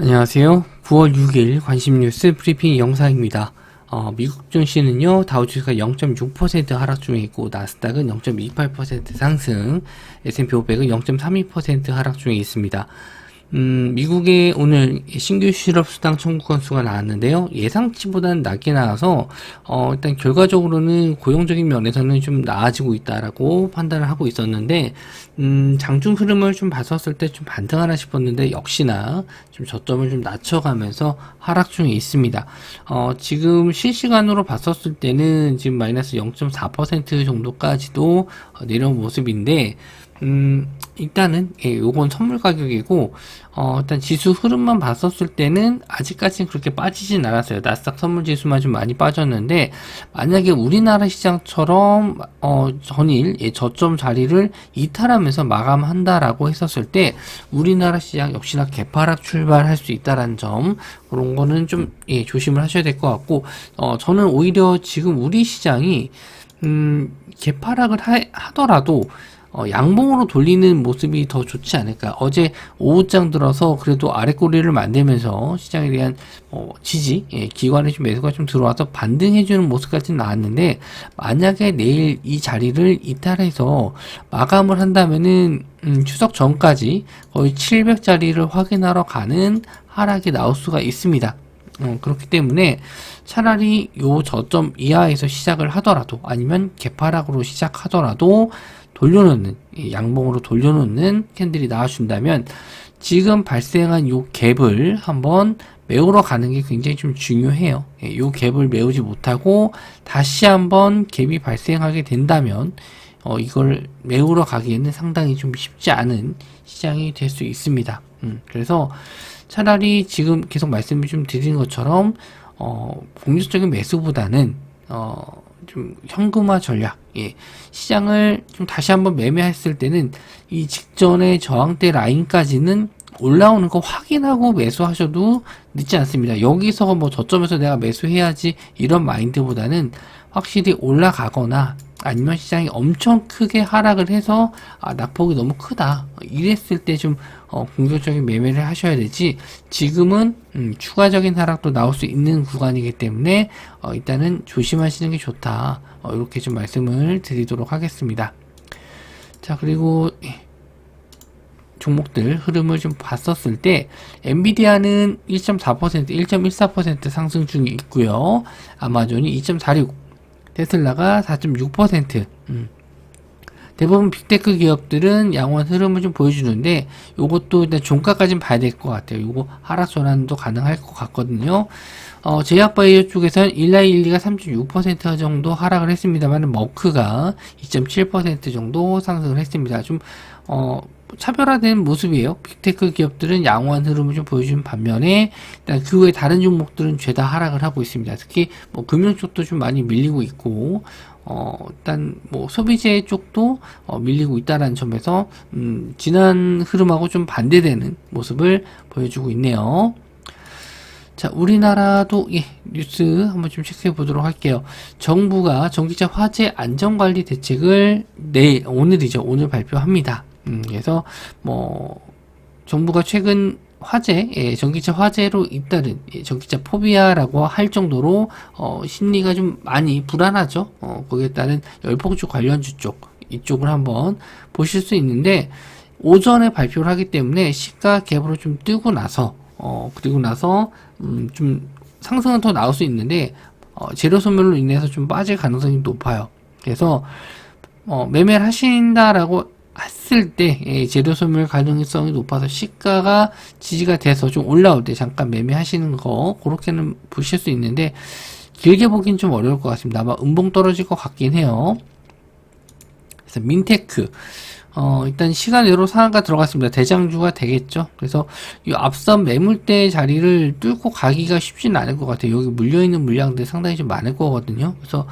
안녕하세요. 9월 6일 관심 뉴스 브리핑 영상입니다. 미국 증시는요, 다우지수가 0.6% 하락 중에 있고, 나스닥은 0.28% 상승, S&P 500은 0.32% 하락 중에 있습니다. 미국의 오늘 신규 실업수당 청구 건수가 나왔는데요. 예상치보다는 낮게 나와서, 일단 결과적으로는 고용적인 면에서는 좀 나아지고 있다라고 판단을 하고 있었는데, 장중 흐름을 좀 봤었을 때 좀 반등하나 싶었는데, 역시나 좀 저점을 좀 낮춰가면서 하락 중에 있습니다. 지금 실시간으로 봤었을 때는 지금 마이너스 0.4% 정도까지도 내려온 모습인데, 일단은, 요건 선물 가격이고, 일단 지수 흐름만 봤었을 때는 아직까지는 그렇게 빠지진 않았어요. 나스닥 선물 지수만 좀 많이 빠졌는데, 만약에 우리나라 시장처럼, 전일, 저점 자리를 이탈하면서 마감한다라고 했었을 때, 우리나라 시장 역시나 개파락 출발할 수 있다라는 점, 그런 거는 좀, 조심을 하셔야 될 것 같고, 저는 오히려 지금 우리 시장이, 개파락을 하더라도, 양봉으로 돌리는 모습이 더 좋지 않을까. 어제 오후장 들어서 그래도 아랫꼬리를 만들면서 시장에 대한 지지, 기관의 좀 매수가 좀 들어와서 반등해주는 모습까지 나왔는데, 만약에 내일 이 자리를 이탈해서 마감을 한다면은 추석 전까지 거의 700자리를 확인하러 가는 하락이 나올 수가 있습니다. 그렇기 때문에 차라리 요 저점 이하에서 시작을 하더라도, 아니면 개파락으로 시작하더라도 돌려놓는, 양봉으로 돌려놓는 캔들이 나와준다면, 지금 발생한 요 갭을 한번 메우러 가는 게 굉장히 좀 중요해요. 요 갭을 메우지 못하고 다시 한번 갭이 발생하게 된다면, 이걸 메우러 가기에는 상당히 좀 쉽지 않은 시장이 될 수 있습니다. 그래서 차라리 지금 계속 말씀을 좀 드린 것처럼, 공격적인 매수보다는, 좀 현금화 전략, 시장을 좀 다시 한번 매매했을 때는 이 직전의 저항대 라인까지는 올라오는 거 확인하고 매수하셔도 늦지 않습니다. 여기서 뭐 저점에서 내가 매수해야지 이런 마인드보다는 확실히 올라가거나, 아니면 시장이 엄청 크게 하락을 해서 낙폭이 너무 크다 이랬을 때 좀 공격적인 매매를 하셔야 되지, 지금은 추가적인 하락도 나올 수 있는 구간이기 때문에 일단은 조심하시는 게 좋다, 이렇게 좀 말씀을 드리도록 하겠습니다. 자, 그리고 종목들 흐름을 좀 봤었을 때, 엔비디아는 1.4%, 1.14% 상승 중에 있고요. 아마존이 2.46, 테슬라가 4.6%. 대부분 빅테크 기업들은 양호한 흐름을 좀 보여주는데, 요것도 일단 종가까지는 봐야 될 것 같아요. 요거 하락 전환도 가능할 것 같거든요. 제약바이오 쪽에서는 일라일리가 3.6% 정도 하락을 했습니다만, 머크가 2.7% 정도 상승을 했습니다. 좀 차별화된 모습이에요. 빅테크 기업들은 양호한 흐름을 좀 보여주는 반면에, 일단 그 외 다른 종목들은 죄다 하락을 하고 있습니다. 특히 뭐 금융 쪽도 좀 많이 밀리고 있고, 일단 뭐 소비재 쪽도 밀리고 있다라는 점에서 지난 흐름하고 좀 반대되는 모습을 보여주고 있네요. 자, 우리나라도 뉴스 한번 좀 체크해 보도록 할게요. 정부가 전기차 화재 안전관리 대책을 오늘 발표합니다. 그래서 뭐 정부가 최근 화재, 전기차 화재로 잇따른 전기차 포비아라고 할 정도로 심리가 좀 많이 불안하죠. 거기에 따른 열폭주 관련주 쪽, 이쪽을 한번 보실 수 있는데, 오전에 발표를 하기 때문에 시가 갭으로 좀 뜨고 나서, 그리고 나서 좀 상승은 더 나올 수 있는데, 재료 소멸로 인해서 좀 빠질 가능성이 높아요. 그래서 매매를 하신다라고 했을 때 재료 소멸 가능성이 높아서 시가가 지지가 돼서 좀 올라올 때 잠깐 매매하시는 거, 그렇게는 보실 수 있는데, 길게 보긴 좀 어려울 것 같습니다. 아마 음봉 떨어질 것 같긴 해요. 그래서 민테크, 일단 시간외로 상한가 들어갔습니다. 대장주가 되겠죠. 그래서 이 앞선 매물대 자리를 뚫고 가기가 쉽지는 않을 것 같아요. 여기 물려있는 물량들이 상당히 좀 많을 거거든요. 그래서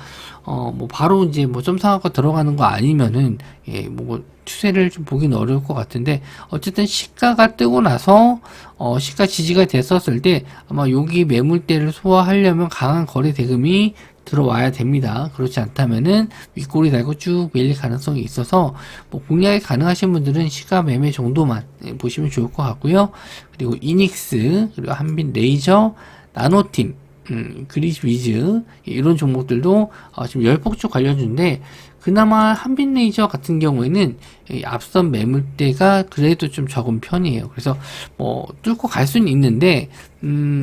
뭐 바로 이제 뭐 점상한가 들어가는 거 아니면은 뭐 추세를 좀 보긴 어려울 것 같은데, 어쨌든 시가가 뜨고 나서 시가 지지가 됐었을 때 아마 여기 매물대를 소화하려면 강한 거래 대금이 들어와야 됩니다. 그렇지 않다면은 윗골이 달고 쭉 밀릴 가능성이 있어서 뭐 공략이 가능하신 분들은 시가 매매 정도만 보시면 좋을 것 같고요. 그리고 이닉스, 그리고 한빛 레이저, 나노팀, 그리스위즈 이런 종목들도 지금 열폭주 관련주인데, 그나마 한빛레이저 같은 경우에는 이 앞선 매물대가 그래도 좀 적은 편이에요. 그래서 뭐 뚫고 갈 수는 있는데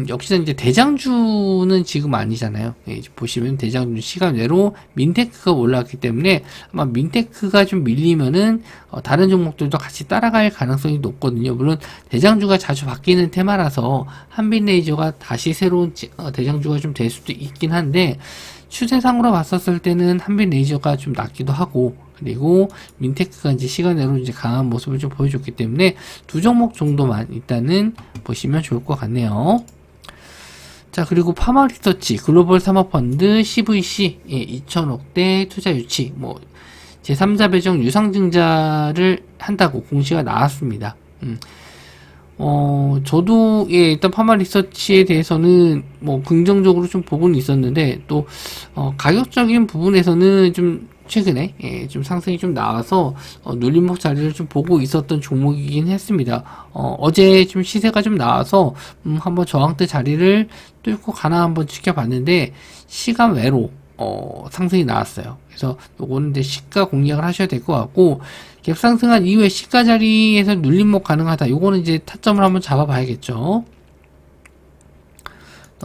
역시나 이제 대장주는 지금 아니잖아요. 보시면 대장주 시간 외로 민테크가 올라왔기 때문에 아마 민테크가 좀 밀리면은 다른 종목들도 같이 따라갈 가능성이 높거든요. 물론 대장주가 자주 바뀌는 테마라서 한빛레이저가 다시 새로운 대장주가 좀 될 수도 있긴 한데, 추세상으로 봤었을 때는 한빛레이저가 좀 낫기도 하고, 그리고 민테크가 이제 시간으로 이제 강한 모습을 좀 보여줬기 때문에 두 종목 정도만 일단은 보시면 좋을 것 같네요. 자, 그리고 파마리서치 글로벌 사모펀드 CVC 2,000억대 투자 유치, 뭐 제3자 배정 유상증자를 한다고 공시가 나왔습니다. 저도, 일단 파마 리서치에 대해서는 뭐 긍정적으로 좀 보고는 있었는데, 또, 가격적인 부분에서는 좀 최근에, 좀 상승이 좀 나와서, 눌림목 자리를 좀 보고 있었던 종목이긴 했습니다. 어제 좀 시세가 좀 나와서, 한번 저항대 자리를 뚫고 가나 한번 지켜봤는데, 시간 외로, 상승이 나왔어요. 그래서 요거는 이제 시가 공략을 하셔야 될 것 같고, 갭 상승한 이후에 시가 자리에서 눌림목 가능하다. 요거는 이제 타점을 한번 잡아봐야겠죠.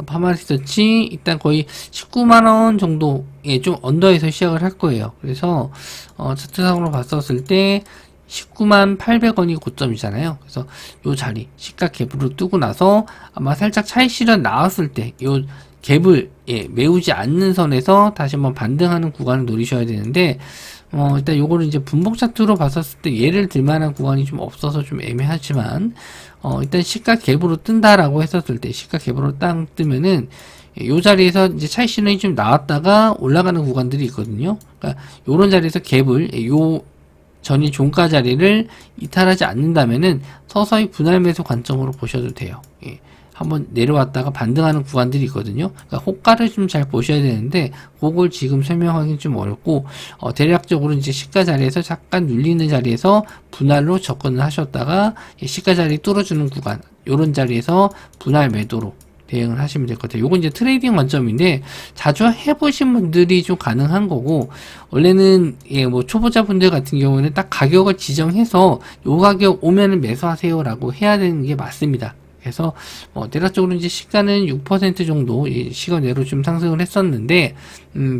파마리서치 일단 거의 19만원 정도에 좀 언더에서 시작을 할 거예요. 그래서 차트상으로 봤었을 때 19만 800원이 고점이잖아요. 그래서 요 자리 시가 갭으로 뜨고 나서 아마 살짝 차익 실현 나왔을 때 요 갭을 메우지 않는 선에서 다시 한번 반등하는 구간을 노리셔야 되는데, 일단 요거를 이제 분봉 차트로 봤었을 때 예를 들만한 구간이 좀 없어서 좀 애매하지만, 일단 시가 갭으로 뜬다라고 했었을 때, 시가 갭으로 딱 뜨면은 요 자리에서 이제 차익 실현이 좀 나왔다가 올라가는 구간들이 있거든요. 그러니까 요런 자리에서 갭을 요 전이 종가 자리를 이탈하지 않는다면은 서서히 분할 매수 관점으로 보셔도 돼요. 한번 내려왔다가 반등하는 구간들이 있거든요. 그러니까 호가를 좀 잘 보셔야 되는데, 그걸 지금 설명하기는 좀 어렵고, 대략적으로 이제 시가 자리에서 잠깐 눌리는 자리에서 분할로 접근을 하셨다가 시가 자리 뚫어주는 구간, 요런 자리에서 분할 매도로 대응을 하시면 될 것 같아요. 요건 이제 트레이딩 관점인데, 자주 해보신 분들이 좀 가능한 거고, 원래는 뭐 초보자분들 같은 경우에는 딱 가격을 지정해서 요 가격 오면은 매수하세요라고 해야 되는 게 맞습니다. 그래서 대략적으로 이제 시가는 6% 정도 시간 내로 좀 상승을 했었는데,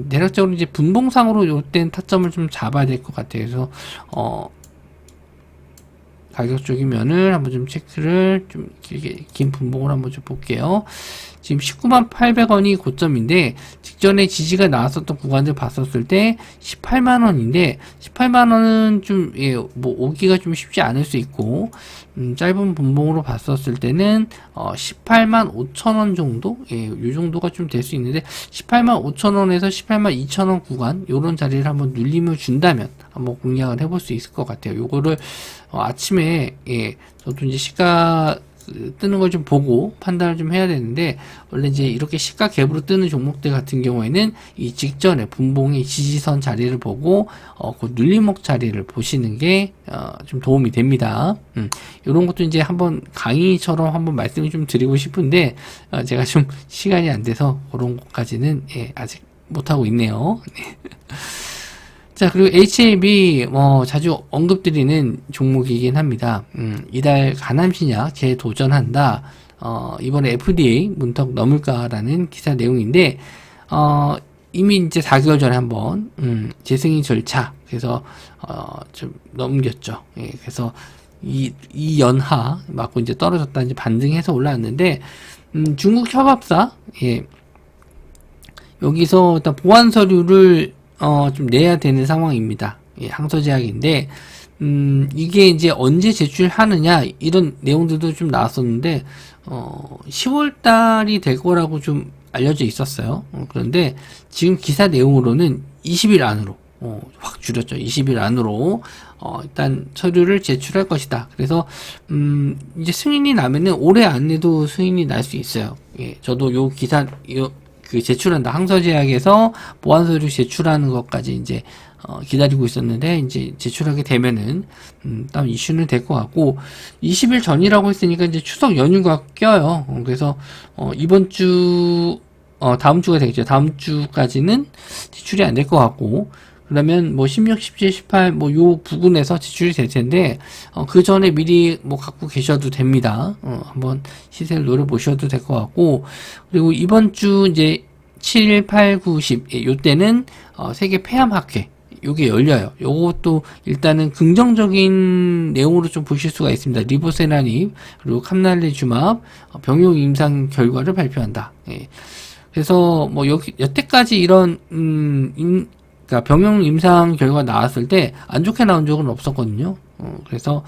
대략적으로 이제 분봉상으로 요땐 타점을 좀 잡아야 될 것 같아요. 그래서 가격 쪽인 면을 한번 좀 체크를 좀 길게 긴 분봉을 한번 좀 볼게요. 지금 19만 800원이 고점인데, 직전에 지지가 나왔었던 구간들 봤었을 때 18만원인데 18만원은 좀 뭐 오기가 좀 쉽지 않을 수 있고, 짧은 분봉으로 봤었을 때는 18만 5천원 정도, 요 정도가 좀 될 수 있는데, 18만 5천원에서 18만 2천원 구간 요런 자리를 한번 눌림을 준다면 한번 공략을 해볼 수 있을 것 같아요. 요거를 아침에 저도 이제 시가 뜨는 걸 좀 보고 판단을 좀 해야 되는데, 원래 이제 이렇게 시가 갭으로 뜨는 종목들 같은 경우에는 이 직전에 분봉의 지지선 자리를 보고 그 눌림목 자리를 보시는 게 좀 도움이 됩니다. 이런 것도 이제 한번 강의처럼 한번 말씀을 좀 드리고 싶은데, 제가 좀 시간이 안 돼서 그런 것까지는 아직 못하고 있네요. 자, 그리고 HAB, 자주 언급드리는 종목이긴 합니다. 이달 가남신약 재도전한다. 이번에 FDA 문턱 넘을까라는 기사 내용인데, 이미 이제 4개월 전에 한번, 재승인 절차, 그래서, 좀 넘겼죠. 그래서, 이 연하, 맞고 이제 떨어졌다, 이제 반등해서 올라왔는데, 중국 협업사, 여기서 일단 보안 서류를 좀 내야 되는 상황입니다. 항소제약인데, 이게 이제 언제 제출하느냐, 이런 내용들도 좀 나왔었는데, 10월 달이 될 거라고 좀 알려져 있었어요. 그런데 지금 기사 내용으로는 20일 안으로, 확 줄였죠. 20일 안으로, 일단 서류를 제출할 것이다. 그래서, 이제 승인이 나면은 올해 안에도 승인이 날 수 있어요. 저도 요 기사, 그 제출한다. 항서제약에서 보완서류 제출하는 것까지 이제 기다리고 있었는데 이제 제출하게 되면은 딱 이슈는 될 것 같고 20일 전이라고 했으니까 이제 추석 연휴가 껴요. 그래서 이번 주 다음 주가 되겠죠. 다음 주까지는 제출이 안 될 것 같고 그러면 뭐 16, 17, 18 뭐 요 부근에서 제출이 될 텐데 그 전에 미리 뭐 갖고 계셔도 됩니다. 한번 시세를 노려보셔도 될 것 같고 그리고 이번 주 이제 7, 8, 9, 10 요때는 세계 폐암학회 요게 열려요. 요것도 일단은 긍정적인 내용으로 좀 보실 수가 있습니다. 리보세라닙 그리고 캄날레주맙 병용 임상 결과를 발표한다. 예. 그래서 뭐 여태까지 이런 그러니까 병용 임상 결과 나왔을 때 안 좋게 나온 적은 없었거든요. 그래서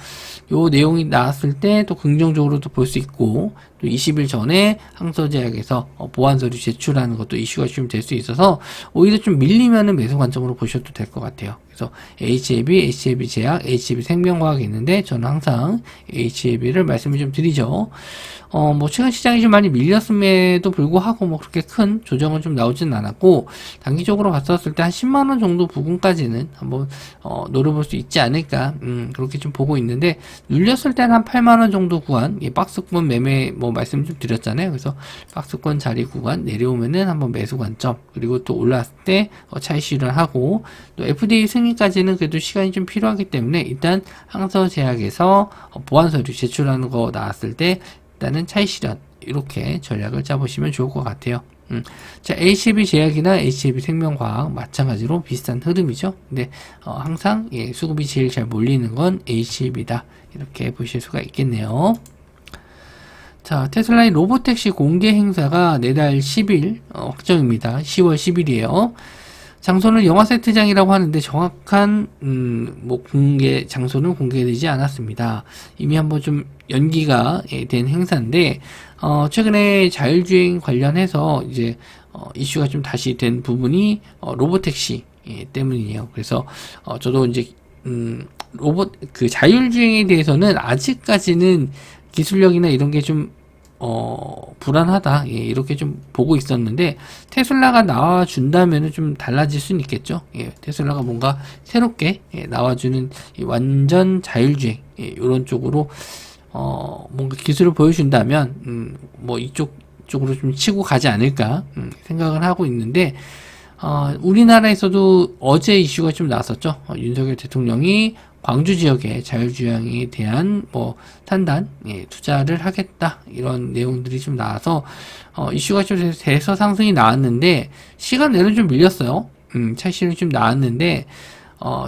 요 내용이 나왔을 때 또 긍정적으로도 볼 수 있고 또 20일 전에 항서제약에서 보완서류 제출하는 것도 이슈가 좀 될 수 있어서 오히려 좀 밀리면은 매수 관점으로 보셔도 될 것 같아요. 그래서 HAB 제약, HAB 생명과학이 있는데 저는 항상 HAB를 말씀을 좀 드리죠. 뭐 최근 시장이 좀 많이 밀렸음에도 불구하고 뭐 그렇게 큰 조정은 좀 나오지는 않았고 단기적으로 봤었을 때 한 10만원 정도 부분까지는 한번 노려볼 수 있지 않을까 그렇게 좀 보고 있는데 눌렸을 때는 한 8만원 정도 구간 박스권 매매 뭐 말씀 좀 드렸잖아요. 그래서 박스권 자리 구간 내려오면은 한번 매수 관점 그리고 또 올라왔을 때 차익 실현하고 또 FDA 승인까지는 그래도 시간이 좀 필요하기 때문에 일단 항서제약에서 보완서류 제출하는 거 나왔을 때 일단은 차익 실현 이렇게 전략을 짜보시면 좋을 것 같아요. 자, HAB 제약이나 HAB 생명과학 마찬가지로 비슷한 흐름이죠. 근데 항상 수급이 제일 잘 몰리는 건 HAB다 이렇게 보실 수가 있겠네요. 자, 테슬라의 로보택시 공개 행사가 내달 10일 확정입니다. 10월 10일이에요. 장소는 영화세트장이라고 하는데 정확한 뭐 공개 장소는 공개되지 않았습니다. 이미 한번 좀 연기가 된 행사인데 최근에 자율주행 관련해서 이제 이슈가 좀 다시 된 부분이 로보택시 때문이에요. 그래서 저도 이제 로봇 그 자율주행에 대해서는 아직까지는 기술력이나 이런 게 좀 불안하다. 이렇게 좀 보고 있었는데, 테슬라가 나와준다면은 좀 달라질 수는 있겠죠. 테슬라가 뭔가 새롭게 나와주는 완전 자율주행, 이런 쪽으로, 뭔가 기술을 보여준다면, 뭐 쪽으로 좀 치고 가지 않을까, 생각을 하고 있는데, 우리나라에서도 어제 이슈가 좀 나왔었죠. 윤석열 대통령이 광주 지역의 자율주행에 대한 뭐 탄단 투자를 하겠다 이런 내용들이 좀 나와서 이슈가 좀 돼서 상승이 나왔는데 시간 내로 좀 밀렸어요. 차익실은 좀 나왔는데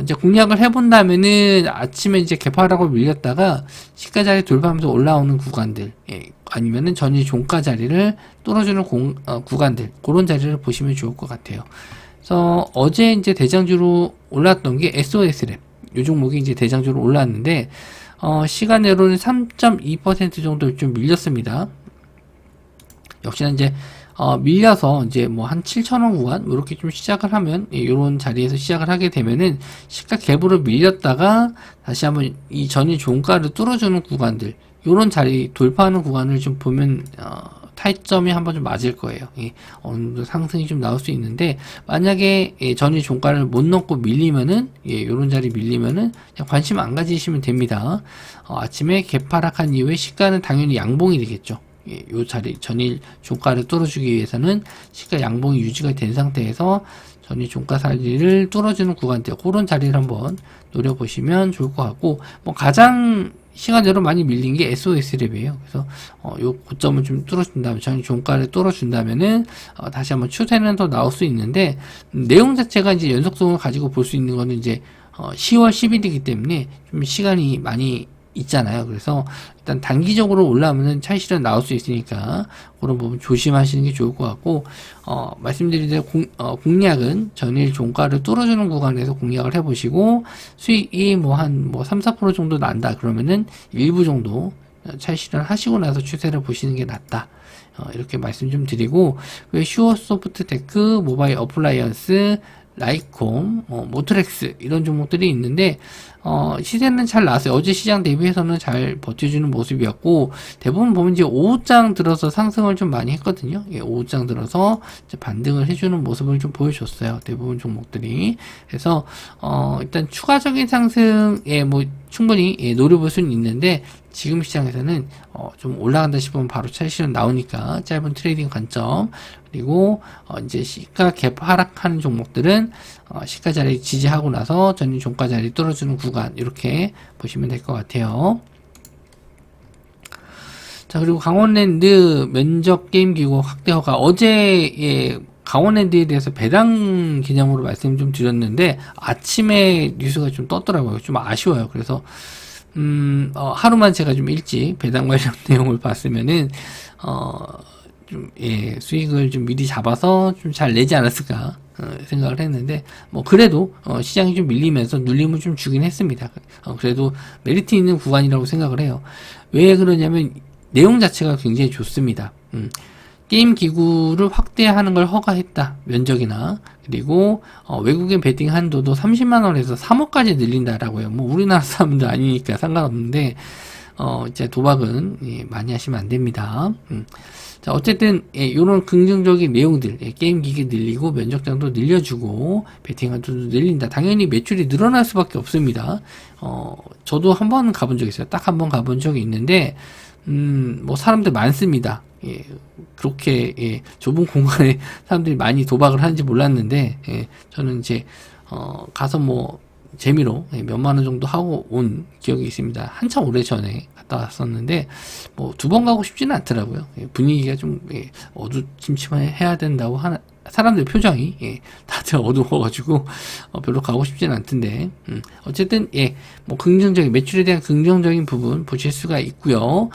이제 공략을 해본다면은 아침에 이제 개파라고 밀렸다가 시가 자리 돌파하면서 올라오는 구간들 아니면은 전일 종가 자리를 뚫어주는 구간들 그런 자리를 보시면 좋을 것 같아요. 그래서 어제 이제 대장주로 올랐던 게 SOS랩 요 종목이 이제 대장주로 올랐는데 시간으로는 3.2% 정도 좀 밀렸습니다. 역시나 이제 밀려서 이제 뭐 한 7,000원 구간 뭐 이렇게 좀 시작을 하면 이런 자리에서 시작을 하게 되면은 시가 갭으로 밀렸다가 다시 한번 이 전일 종가를 뚫어주는 구간들 요런 자리 돌파하는 구간을 좀 보면 타이점이 한번 좀 맞을 거예요. 어느 정도 상승이 좀 나올 수 있는데 만약에 전일 종가를 못 넘고 밀리면은 요런 자리 밀리면은 그냥 관심 안 가지시면 됩니다. 아침에 개파락한 이후에 시가는 당연히 양봉이 되겠죠. 요 자리 전일 종가를 뚫어주기 위해서는 시가 양봉이 유지가 된 상태에서 전일 종가 자리를 뚫어주는 구간대 그런 자리를 한번 노려보시면 좋을 것 같고 뭐 가장 시간대로 많이 밀린 게 SOS랩이에요. 그래서 요 고점을 좀 뚫어준다면 전일 종가를 뚫어준다면은 다시 한번 추세는 더 나올 수 있는데 내용 자체가 이제 연속성을 가지고 볼 수 있는 거는 이제 10월 10일이기 때문에 좀 시간이 많이 있잖아요. 그래서 일단 단기적으로 올라오면은 차익 실현 나올 수 있으니까 그런 부분 조심하시는 게 좋을 것 같고 말씀드린 대로 공략은 전일 종가를 뚫어주는 구간에서 공략을 해보시고 수익이 뭐 한 3, 4% 정도 난다 그러면은 일부 정도 차익 실현 하시고 나서 추세를 보시는 게 낫다. 이렇게 말씀 좀 드리고 슈어소프트테크, 모바일 어플라이언스, 라이콤, 모트렉스 이런 종목들이 있는데 시세는 잘 나왔어요. 어제 시장 대비해서는 잘 버텨주는 모습이었고 대부분 보면 이제 오후장 들어서 상승을 좀 많이 했거든요. 예, 오후장 들어서 이제 반등을 해주는 모습을 좀 보여줬어요. 대부분 종목들이. 그래서 일단 추가적인 상승에 뭐 충분히 노려볼 수는 있는데 지금 시장에서는 좀 올라간다 싶으면 바로 차익 실현 나오니까 짧은 트레이딩 관점, 그리고 이제 시가 갭 하락하는 종목들은 시가 자리 지지하고 나서 전일 종가 자리 뚫어주는 구간, 이렇게 보시면 될 것 같아요. 자, 그리고 강원랜드 면적 게임 기구 확대 허가, 어제 강원랜드에 대해서 배당 개념으로 말씀 좀 드렸는데 아침에 뉴스가 좀 떴더라고요. 좀 아쉬워요. 그래서 하루만 제가 좀 일찍 배당 관련 내용을 봤으면은 수익을 좀 미리 잡아서 좀 잘 내지 않았을까 생각을 했는데, 뭐 그래도 시장이 좀 밀리면서 눌림을 좀 주긴 했습니다. 그래도 메리트 있는 구간이라고 생각을 해요. 왜 그러냐면 내용 자체가 굉장히 좋습니다. 게임 기구를 확대하는 걸 허가했다. 면적이나. 그리고 외국인 베팅 한도도 30만원에서 3억까지 늘린다라고요. 뭐 우리나라 사람도 아니니까 상관없는데 이제 도박은 많이 하시면 안 됩니다. 자, 어쨌든 이런 긍정적인 내용들, 게임 기기 늘리고 면적장도 늘려주고 베팅 한도도 늘린다. 당연히 매출이 늘어날 수밖에 없습니다. 저도 한 번 가본 적이 있어요. 딱 한 번 가본 적이 있는데 뭐 사람들 많습니다. 그렇게 좁은 공간에 사람들이 많이 도박을 하는지 몰랐는데 저는 이제 가서 뭐 재미로 몇만 원 정도 하고 온 기억이 있습니다. 한참 오래 전에 갔다 왔었는데 뭐 두 번 가고 싶지는 않더라고요. 분위기가 좀 어두침침해야 된다고 하는 사람들 표정이 다들 어두워가지고 별로 가고 싶지는 않던데 어쨌든 뭐 긍정적인 매출에 대한 긍정적인 부분 보실 수가 있고요.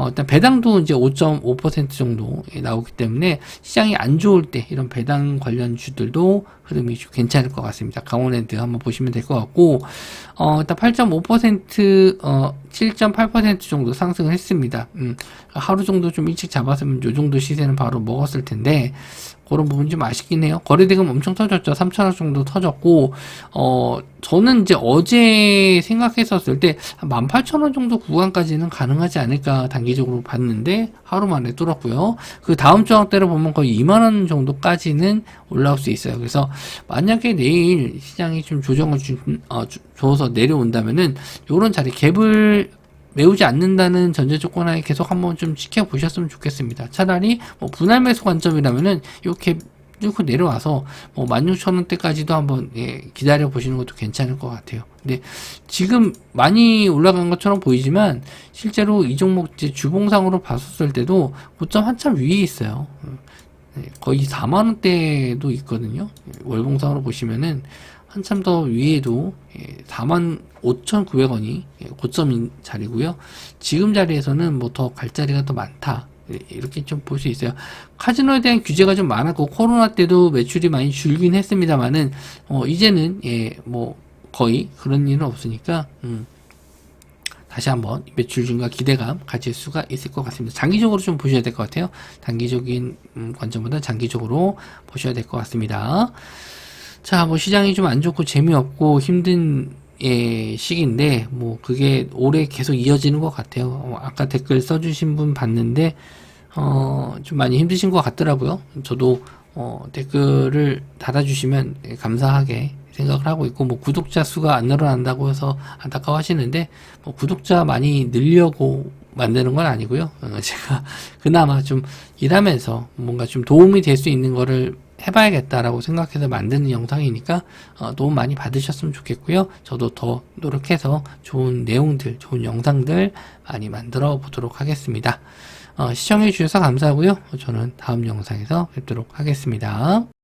일단 배당도 이제 5.5% 정도 나오기 때문에 시장이 안 좋을 때 이런 배당 관련 주들도 흐름이 좀 괜찮을 것 같습니다. 강원랜드 한번 보시면 될 것 같고 일단 8.5% 7.8% 정도 상승을 했습니다. 하루 정도 좀 일찍 잡았으면 요 정도 시세는 바로 먹었을 텐데 그런 부분 좀 아쉽긴 해요. 거래대금 엄청 터졌죠. 3,000원 정도 터졌고, 저는 이제 어제 생각했었을 때, 한 18,000원 정도 구간까지는 가능하지 않을까 단기적으로 봤는데, 하루 만에 뚫었고요. 그 다음 저항대로 보면 거의 2만원 정도까지는 올라올 수 있어요. 그래서, 만약에 내일 시장이 좀 조정을 줘서 내려온다면은, 요런 자리 갭을 메우지 않는다는 전제 조건 하에 계속 한번 좀 지켜보셨으면 좋겠습니다. 차라리 뭐 분할 매수 관점이라면은 이렇게 뚫고 내려와서 뭐 16,000원대까지도 한번 기다려 보시는 것도 괜찮을 것 같아요. 근데 지금 많이 올라간 것처럼 보이지만 실제로 이 종목 이제 주봉상으로 봤었을 때도 고점 한참 위에 있어요. 거의 4만원대도 있거든요. 월봉상으로 보시면은 한참 더 위에도 45,900원이 고점인 자리고요. 지금 자리에서는 뭐 더 갈 자리가 더 많다. 이렇게 좀 볼 수 있어요. 카지노에 대한 규제가 좀 많았고 코로나 때도 매출이 많이 줄긴 했습니다만은 이제는 뭐 거의 그런 일은 없으니까 다시 한번 매출 증가 기대감 가질 수가 있을 것 같습니다. 장기적으로 좀 보셔야 될 것 같아요. 단기적인 관점보다 장기적으로 보셔야 될 것 같습니다. 자, 뭐 시장이 좀 안 좋고 재미없고 힘든 시기인데 뭐 그게 올해 계속 이어지는 것 같아요. 아까 댓글 써주신 분 봤는데 좀 많이 힘드신 것 같더라고요. 저도 댓글을 달아주시면 감사하게 생각을 하고 있고, 뭐 구독자 수가 안 늘어난다고 해서 안타까워 하시는데 뭐 구독자 많이 늘려고 만드는 건 아니고요. 제가 그나마 좀 일하면서 뭔가 좀 도움이 될 수 있는 거를 해봐야겠다라고 생각해서 만드는 영상이니까 도움 많이 받으셨으면 좋겠고요. 저도 더 노력해서 좋은 내용들, 좋은 영상들 많이 만들어 보도록 하겠습니다. 시청해 주셔서 감사하고요. 저는 다음 영상에서 뵙도록 하겠습니다.